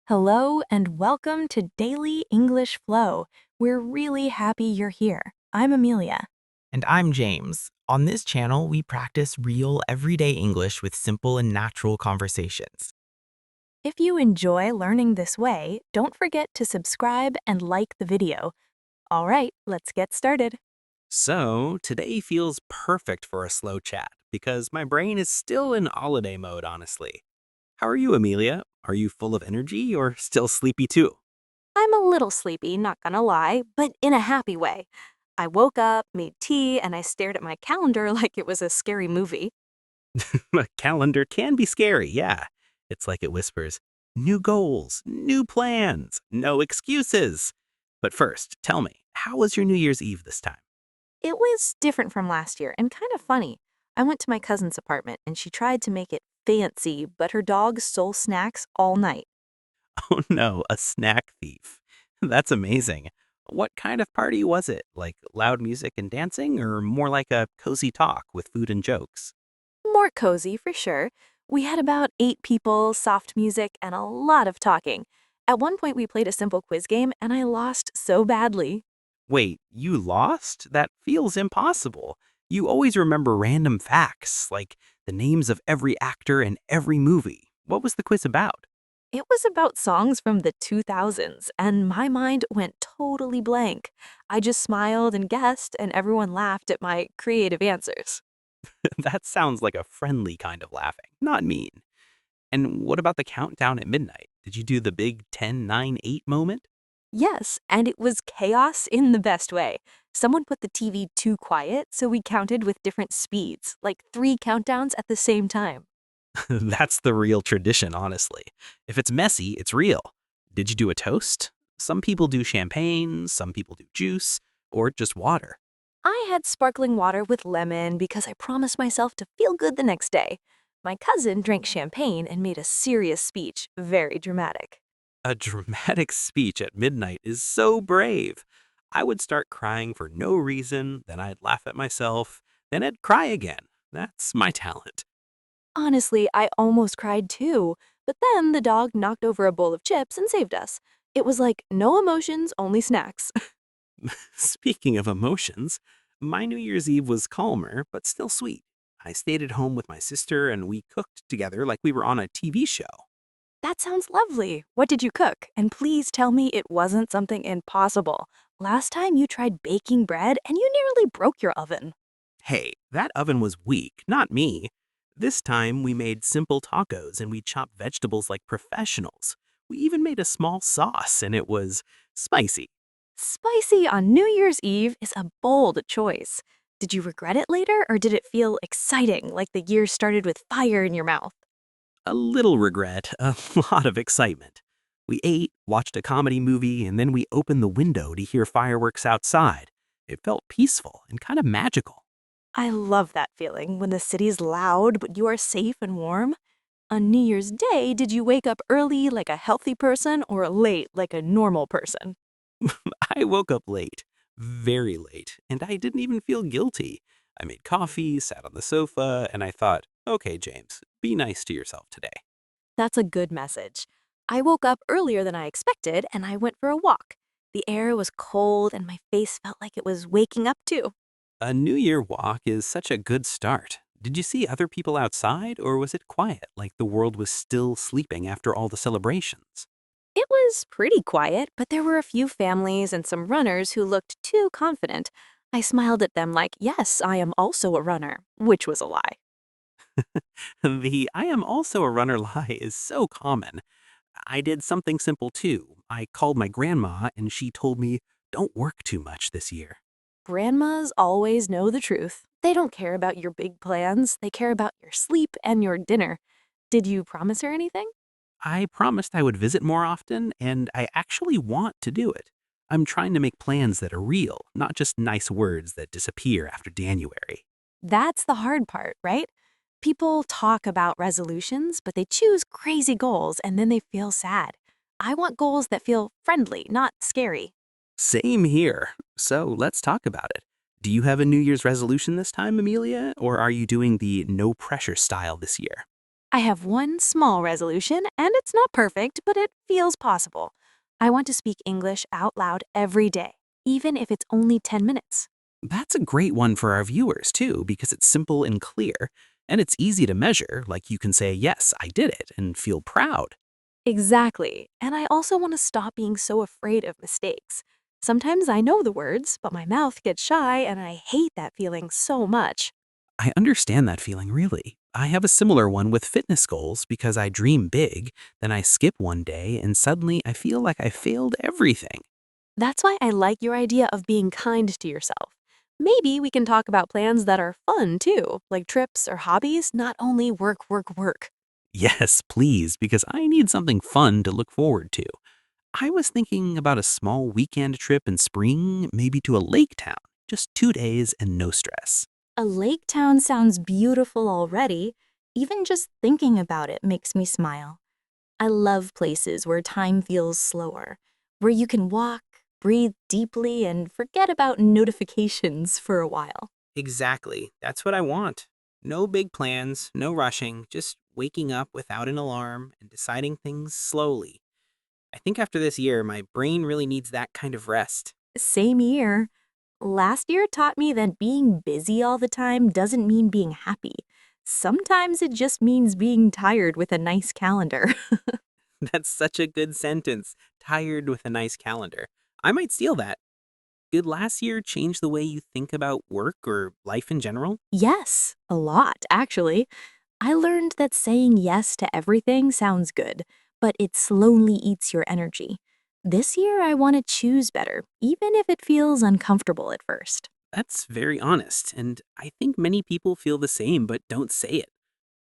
Hello and welcome to Daily English Flow. We're really happy you're here. I'm Amelia. And I'm James. On this channel, we practice real, everyday English with simple and natural conversations. If you enjoy learning this way, don't forget to subscribe and like the video. All right, let's get started. So, today feels perfect for a slow chat because my brain is still in holiday mode, honestly. How are you, Amelia? Are you full of energy or still sleepy too? I'm a little sleepy, not gonna lie, but in a happy way. I woke up, made tea, and I stared at my calendar like it was a scary movie. A calendar can be scary, yeah. It's like it whispers, new goals, new plans, no excuses. But first, tell me, how was your New Year's Eve this time? It was different from last year and kind of funny. I went to my cousin's apartment and she tried to make it fancy, but her dog stole snacks all night. Oh no, a snack thief. That's amazing. What kind of party was it? Like loud music and dancing, or more like a cozy talk with food and jokes? More cozy for sure. We had about 8 people, soft music, and a lot of talking. At one point, we played a simple quiz game, and I lost so badly. Wait, you lost? That feels impossible. You always remember random facts, like the names of every actor in every movie. What was the quiz about? It was about songs from the 2000s, and my mind went totally blank. I just smiled and guessed, and everyone laughed at my creative answers. That sounds like a friendly kind of laughing, not mean. And what about the countdown at midnight? Did you do the big 10, 9, 8 moment? Yes, and it was chaos in the best way. Someone put the TV too quiet, so we counted with different speeds, like 3 countdowns at the same time. That's the real tradition, honestly. If it's messy, it's real. Did you do a toast? Some people do champagne, some people do juice, or just water. I had sparkling water with lemon because I promised myself to feel good the next day. My cousin drank champagne and made a serious speech, very dramatic. A dramatic speech at midnight is so brave. I would start crying for no reason, then I'd laugh at myself, then I'd cry again. That's my talent. Honestly, I almost cried too, but then the dog knocked over a bowl of chips and saved us. It was like no emotions, only snacks. Speaking of emotions, my New Year's Eve was calmer, but still sweet. I stayed at home with my sister and we cooked together like we were on a TV show. That sounds lovely. What did you cook? And please tell me it wasn't something impossible. Last time you tried baking bread and you nearly broke your oven. Hey, that oven was weak, not me. This time we made simple tacos and we chopped vegetables like professionals. We even made a small sauce and it was spicy. Spicy on New Year's Eve is a bold choice. Did you regret it later or did it feel exciting, like the year started with fire in your mouth? A little regret, a lot of excitement. We ate, watched a comedy movie, and then we opened the window to hear fireworks outside. It felt peaceful and kind of magical. I love that feeling when the city's loud but you are safe and warm. On New Year's Day, did you wake up early like a healthy person or late like a normal person? I woke up late, very late, and I didn't even feel guilty. I made coffee, sat on the sofa, and I thought, okay, James, be nice to yourself today. That's a good message. I woke up earlier than I expected and I went for a walk. The air was cold and my face felt like it was waking up too. A New Year walk is such a good start. Did you see other people outside, or was it quiet, like the world was still sleeping after all the celebrations? It was pretty quiet, but there were a few families and some runners who looked too confident. I smiled at them like, yes, I am also a runner, which was a lie. The I am also a runner lie is so common. I did something simple too. I called my grandma and she told me, don't work too much this year. Grandmas always know the truth. They don't care about your big plans, they care about your sleep and your dinner. Did you promise her anything? I promised I would visit more often, and I actually want to do it. I'm trying to make plans that are real, not just nice words that disappear after January. That's the hard part, right? People talk about resolutions, but they choose crazy goals and then they feel sad. I want goals that feel friendly, not scary. Same here. So let's talk about it. Do you have a New Year's resolution this time, Amelia, or are you doing the no pressure style this year? I have one small resolution, and it's not perfect, but it feels possible. I want to speak English out loud every day, even if it's only 10 minutes. That's a great one for our viewers, too, because it's simple and clear, and it's easy to measure, like you can say, yes, I did it, and feel proud. Exactly. And I also want to stop being so afraid of mistakes. Sometimes I know the words, but my mouth gets shy, and I hate that feeling so much. I understand that feeling, really. I have a similar one with fitness goals because I dream big, then I skip one day, and suddenly I feel like I failed everything. That's why I like your idea of being kind to yourself. Maybe we can talk about plans that are fun too, like trips or hobbies, not only work, work, work. Yes, please, because I need something fun to look forward to. I was thinking about a small weekend trip in spring, maybe to a lake town. Just 2 days and no stress. A lake town sounds beautiful already. Even just thinking about it makes me smile. I love places where time feels slower, where you can walk, breathe deeply, and forget about notifications for a while. Exactly. That's what I want. No big plans, no rushing, just waking up without an alarm and deciding things slowly. I think after this year, my brain really needs that kind of rest. Same year. Last year taught me that being busy all the time doesn't mean being happy. Sometimes it just means being tired with a nice calendar. That's such a good sentence. Tired with a nice calendar. I might steal that. Did last year change the way you think about work or life in general? Yes, a lot, actually. I learned that saying yes to everything sounds good, but it slowly eats your energy. This year, I want to choose better, even if it feels uncomfortable at first. That's very honest, and I think many people feel the same but don't say it.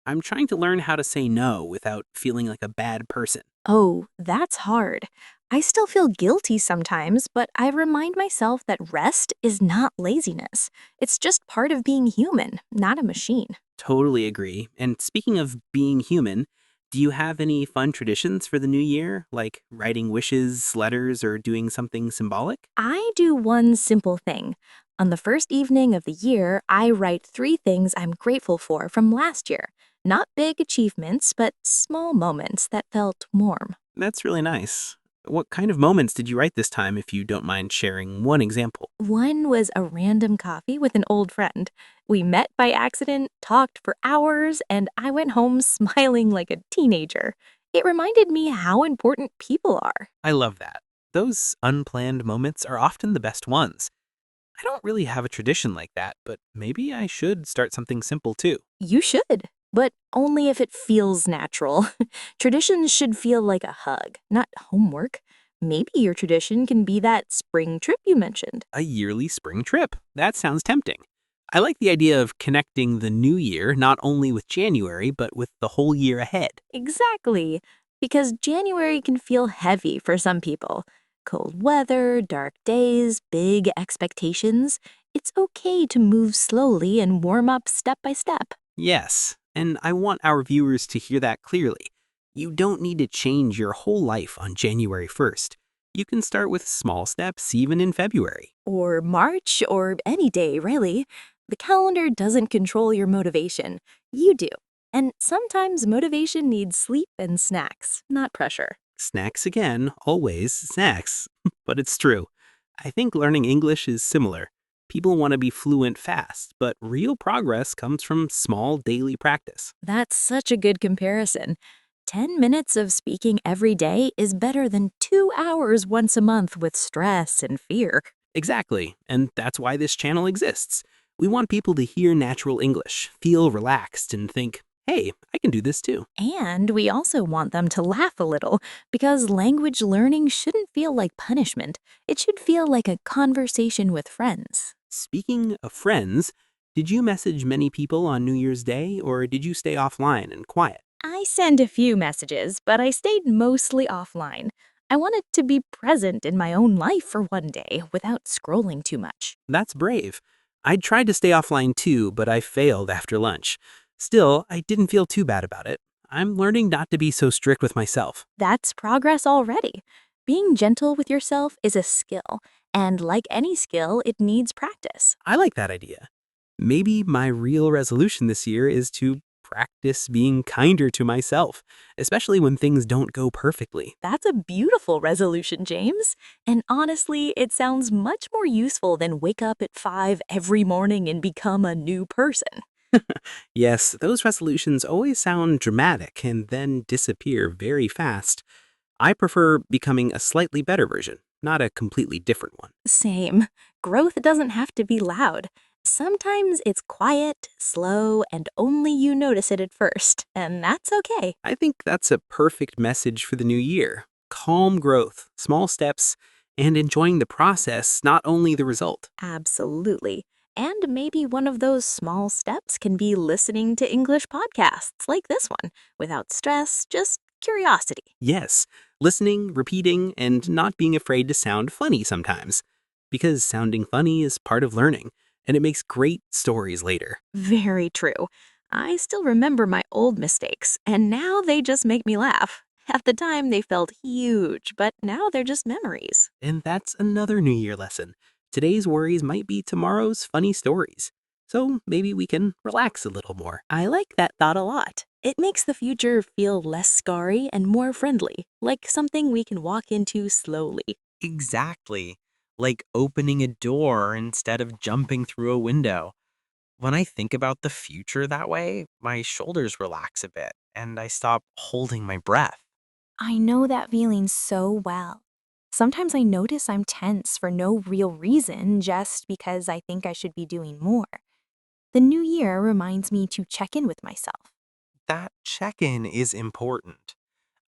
I'm trying to learn how to say no without feeling like a bad person. Oh, that's hard. I still feel guilty sometimes, but I remind myself that rest is not laziness. It's just part of being human, not a machine. Totally agree. And speaking of being human, do you have any fun traditions for the new year, like writing wishes, letters, or doing something symbolic? I do one simple thing. On the first evening of the year, I write 3 things I'm grateful for from last year. Not big achievements, but small moments that felt warm. That's really nice. What kind of moments did you write this time, if you don't mind sharing one example? One was a random coffee with an old friend. We met by accident, talked for hours, and I went home smiling like a teenager. It reminded me how important people are. I love that. Those unplanned moments are often the best ones. I don't really have a tradition like that, but maybe I should start something simple too. You should, but only if it feels natural. Traditions should feel like a hug, not homework. Maybe your tradition can be that spring trip you mentioned. A yearly spring trip. That sounds tempting. I like the idea of connecting the new year not only with January, but with the whole year ahead. Exactly, because January can feel heavy for some people. Cold weather, dark days, big expectations. It's okay to move slowly and warm up step by step. Yes, and I want our viewers to hear that clearly. You don't need to change your whole life on January 1st. You can start with small steps even in February. Or March, or any day, really. The calendar doesn't control your motivation. You do. And sometimes motivation needs sleep and snacks, not pressure. Snacks again, always snacks. But it's true. I think learning English is similar. People want to be fluent fast, but real progress comes from small daily practice. That's such a good comparison. 10 minutes of speaking every day is better than 2 hours once a month with stress and fear. Exactly, and that's why this channel exists. We want people to hear natural English, feel relaxed, and think, hey, I can do this too. And we also want them to laugh a little, because language learning shouldn't feel like punishment. It should feel like a conversation with friends. Speaking of friends, did you message many people on New Year's Day, or did you stay offline and quiet? I send a few messages, but I stayed mostly offline. I wanted to be present in my own life for one day without scrolling too much. That's brave. I tried to stay offline too, but I failed after lunch. Still, I didn't feel too bad about it. I'm learning not to be so strict with myself. That's progress already. Being gentle with yourself is a skill, and like any skill, it needs practice. I like that idea. Maybe my real resolution this year is to practice being kinder to myself, especially when things don't go perfectly. That's a beautiful resolution, James. And honestly, it sounds much more useful than wake up at 5 every morning and become a new person. Yes, those resolutions always sound dramatic and then disappear very fast. I prefer becoming a slightly better version, not a completely different one. Same. Growth doesn't have to be loud. Sometimes it's quiet, slow, and only you notice it at first, and that's okay. I think that's a perfect message for the new year. Calm growth, small steps, and enjoying the process, not only the result. Absolutely. And maybe one of those small steps can be listening to English podcasts like this one, without stress, just curiosity. Yes, listening, repeating, and not being afraid to sound funny sometimes. Because sounding funny is part of learning, and it makes great stories later. Very true. I still remember my old mistakes, and now they just make me laugh. At the time, they felt huge, but now they're just memories. And that's another New Year lesson. Today's worries might be tomorrow's funny stories. So maybe we can relax a little more. I like that thought a lot. It makes the future feel less scary and more friendly, like something we can walk into slowly. Exactly. Like opening a door instead of jumping through a window. When I think about the future that way, my shoulders relax a bit and I stop holding my breath. I know that feeling so well. Sometimes I notice I'm tense for no real reason, just because I think I should be doing more. The new year reminds me to check in with myself. That check in is important.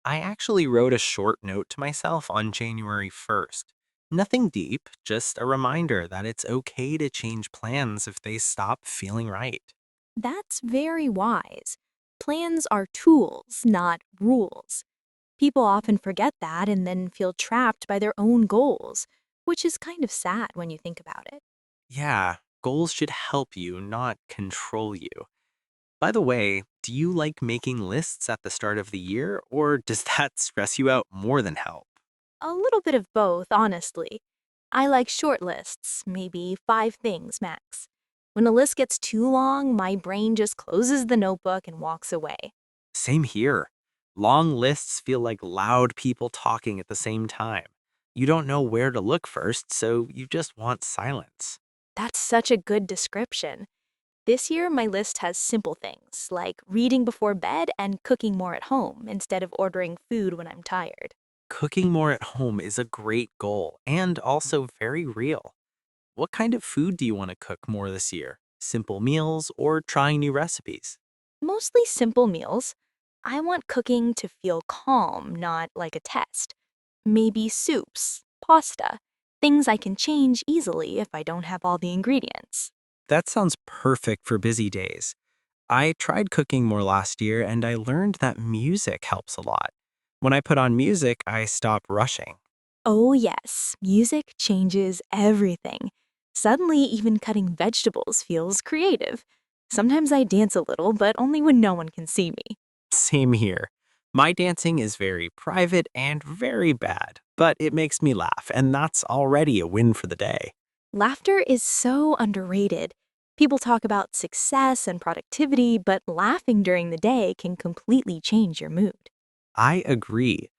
I actually wrote a short note to myself on January 1st. Nothing deep, just a reminder that it's okay to change plans if they stop feeling right. That's very wise. Plans are tools, not rules. People often forget that and then feel trapped by their own goals, which is kind of sad when you think about it. Yeah, goals should help you, not control you. By the way, do you like making lists at the start of the year, or does that stress you out more than help? A little bit of both, honestly. I like short lists, maybe 5 things max. When a list gets too long, my brain just closes the notebook and walks away. Same here. Long lists feel like loud people talking at the same time. You don't know where to look first, so you just want silence. That's such a good description. This year, my list has simple things like reading before bed and cooking more at home instead of ordering food when I'm tired. Cooking more at home is a great goal and also very real. What kind of food do you want to cook more this year? Simple meals or trying new recipes? Mostly simple meals. I want cooking to feel calm, not like a test. Maybe soups, pasta, things I can change easily if I don't have all the ingredients. That sounds perfect for busy days. I tried cooking more last year and I learned that music helps a lot. When I put on music, I stop rushing. Oh, yes, music changes everything. Suddenly, even cutting vegetables feels creative. Sometimes I dance a little, but only when no one can see me. Same here. My dancing is very private and very bad, but it makes me laugh, and that's already a win for the day. Laughter is so underrated. People talk about success and productivity, but laughing during the day can completely change your mood. I agree.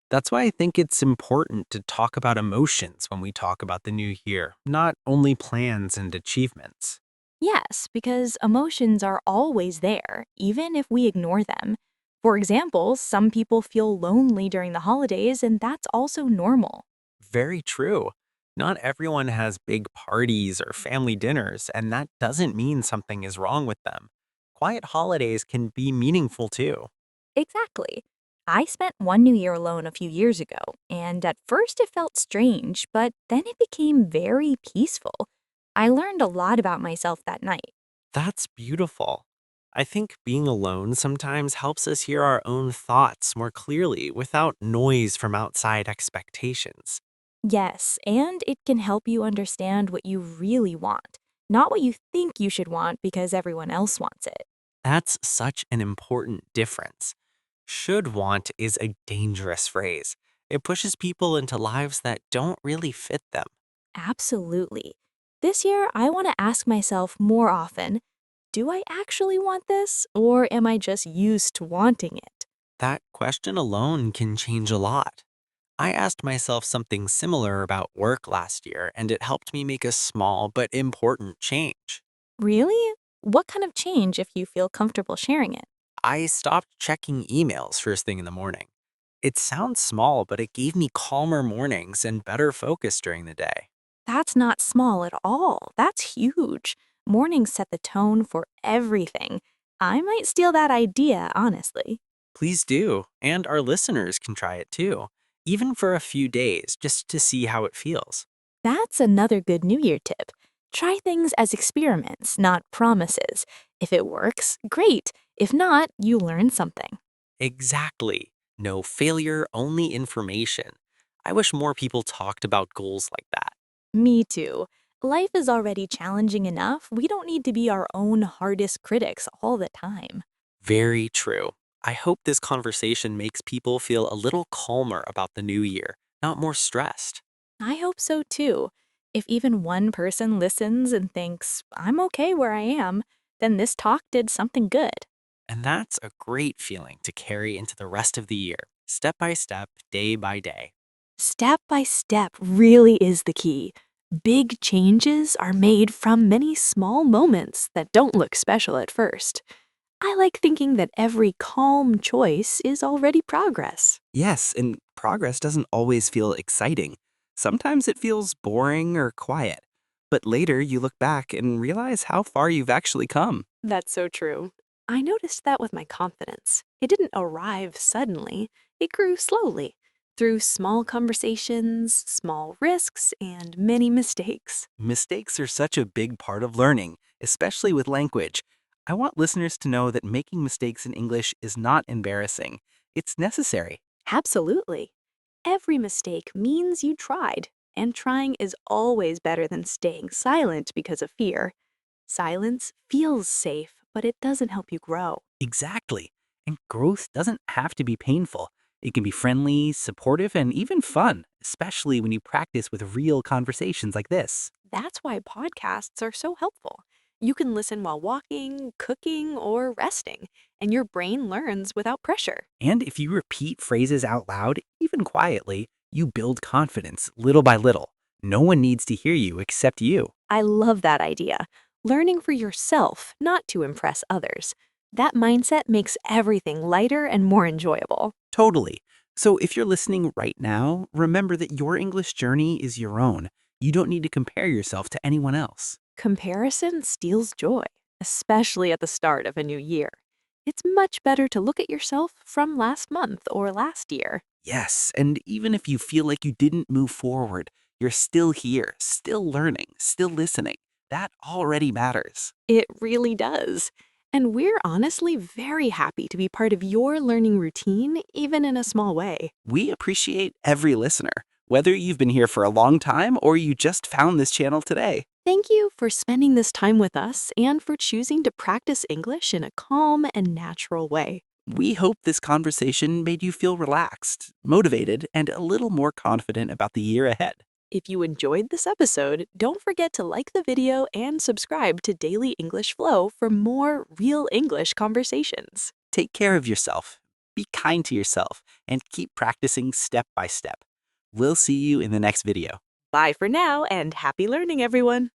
That's why I think it's important to talk about emotions when we talk about the new year, not only plans and achievements. Yes, because emotions are always there, even if we ignore them. For example, some people feel lonely during the holidays, and that's also normal. Very true. Not everyone has big parties or family dinners, and that doesn't mean something is wrong with them. Quiet holidays can be meaningful too. Exactly. I spent one New Year alone a few years ago, and at first it felt strange, but then it became very peaceful. I learned a lot about myself that night. That's beautiful. I think being alone sometimes helps us hear our own thoughts more clearly without noise from outside expectations. Yes, and it can help you understand what you really want, not what you think you should want because everyone else wants it. That's such an important difference. Should want is a dangerous phrase. It pushes people into lives that don't really fit them. Absolutely. This year, I want to ask myself more often, do I actually want this, or am I just used to wanting it? That question alone can change a lot. I asked myself something similar about work last year, and it helped me make a small but important change. Really? What kind of change if you feel comfortable sharing it? I stopped checking emails first thing in the morning. It sounds small, but it gave me calmer mornings and better focus during the day. That's not small at all. That's huge. Mornings set the tone for everything. I might steal that idea, honestly. Please do, and our listeners can try it too, even for a few days, just to see how it feels. That's another good New Year tip. Try things as experiments, not promises. If it works, great. If not, you learn something. Exactly. No failure, only information. I wish more people talked about goals like that. Me too. Life is already challenging enough. We don't need to be our own hardest critics all the time. Very true. I hope this conversation makes people feel a little calmer about the new year, not more stressed. I hope so too. If even one person listens and thinks, I'm okay where I am, then this talk did something good. And that's a great feeling to carry into the rest of the year, step by step, day by day. Step by step really is the key. Big changes are made from many small moments that don't look special at first. I like thinking that every calm choice is already progress. Yes, and progress doesn't always feel exciting. Sometimes it feels boring or quiet. But later you look back and realize how far you've actually come. That's so true. I noticed that with my confidence. It didn't arrive suddenly, it grew slowly through small conversations, small risks, and many mistakes. Mistakes are such a big part of learning, especially with language. I want listeners to know that making mistakes in English is not embarrassing. It's necessary. Absolutely. Every mistake means you tried, and trying is always better than staying silent because of fear. Silence feels safe, but it doesn't help you grow. Exactly. And growth doesn't have to be painful. It can be friendly, supportive, and even fun, especially when you practice with real conversations like this. That's why podcasts are so helpful. You can listen while walking, cooking, or resting, and your brain learns without pressure. And if you repeat phrases out loud, even quietly, you build confidence little by little. No one needs to hear you except you. I love that idea. Learning for yourself, not to impress others. That mindset makes everything lighter and more enjoyable. Totally. So if you're listening right now, remember that your English journey is your own. You don't need to compare yourself to anyone else. Comparison steals joy, especially at the start of a new year. It's much better to look at yourself from last month or last year. Yes, and even if you feel like you didn't move forward, you're still here, still learning, still listening. That already matters. It really does. And we're honestly very happy to be part of your learning routine, even in a small way. We appreciate every listener, whether you've been here for a long time or you just found this channel today. Thank you for spending this time with us and for choosing to practice English in a calm and natural way. We hope this conversation made you feel relaxed, motivated, and a little more confident about the year ahead. If you enjoyed this episode, don't forget to like the video and subscribe to Daily English Flow for more real English conversations. Take care of yourself, be kind to yourself, and keep practicing step by step. We'll see you in the next video. Bye for now and happy learning, everyone.